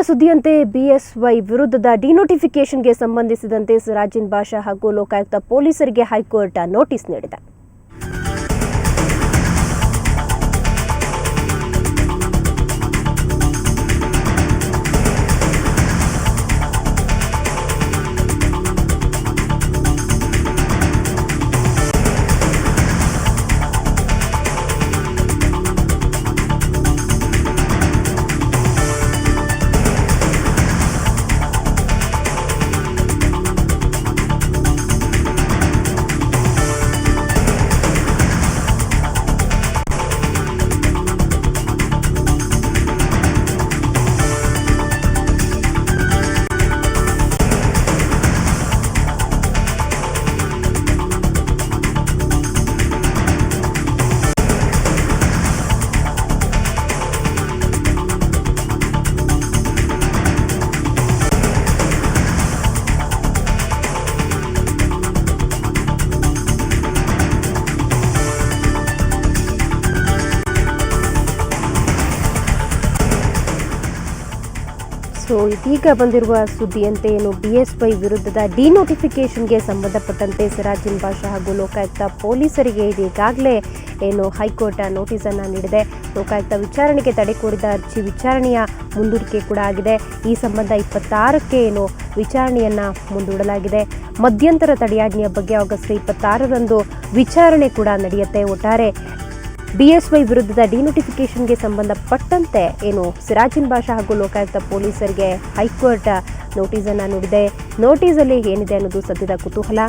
ಸುದ್ದಿಯಂತೆ BSY ವಿರುದ್ಧದ ಡಿನೋಟಿಫಿಕೇಷನ್ಗೆ ಸಂಬಂಧಿಸಿದಂತೆ ಸಿರಾಜಿನ್ ಬಾಷಾ ಹಾಗೂ ಲೋಕಾಯುಕ್ತ ಪೊಲೀಸರಿಗೆ ಹೈಕೋರ್ಟ್ ನೋಟಿಸ್ ನೀಡಿದೆ. ಇದೀಗ ಬಂದಿರುವ ಸುದ್ದಿಯಂತೆ ಬಿಎಸ್ವೈ ವಿರುದ್ಧದ ಡಿನೋಟಿಫಿಕೇಷನ್ಗೆ ಸಂಬಂಧಪಟ್ಟಂತೆ ಸಿರಾಜಿನ್ ಬಾಷಾ ಹಾಗೂ ಲೋಕಾಯುಕ್ತ ಪೊಲೀಸರಿಗೆ ಈಗಾಗಲೇ ಹೈಕೋರ್ಟ್ ನೋಟಿಸ್ ಅನ್ನು ನೀಡಿದೆ. ಲೋಕಾಯುಕ್ತ ವಿಚಾರಣೆಗೆ ತಡೆ ಕೋರಿದ ಅರ್ಜಿ ವಿಚಾರಣೆಯ ಮುಂದೂಡಿಕೆ ಕೂಡ ಆಗಿದೆ. ಈ ಸಂಬಂಧ 26ಕ್ಕೆ ವಿಚಾರಣೆಯನ್ನ ಮುಂದೂಡಲಾಗಿದೆ. ಮಧ್ಯಂತರ ತಡೆಯಾಜ್ಞೆಯ ಬಗ್ಗೆ ಆಗಸ್ಟ್ 26ರಂದು ವಿಚಾರಣೆ ಕೂಡ ನಡೆಯುತ್ತೆ. ಒಟ್ಟಾರೆ ಬಿಎಸ್ವೈ ವಿರುದ್ಧದ ಡಿನೋಟಿಫಿಕೇಷನ್ಗೆ ಸಂಬಂಧಪಟ್ಟಂತೆ ಸಿರಾಜಿನ್ ಬಾಷಾ ಹಾಗೂ ಲೋಕಾಯುಕ್ತ ಪೊಲೀಸರಿಗೆ ಹೈಕೋರ್ಟ್ ನೋಟಿಸ್ ಅನ್ನು ನೀಡಿದೆ. ನೋಟಿಸಲ್ಲಿ ಏನಿದೆ ಅನ್ನೋದು ಸದ್ಯದ ಕುತೂಹಲ.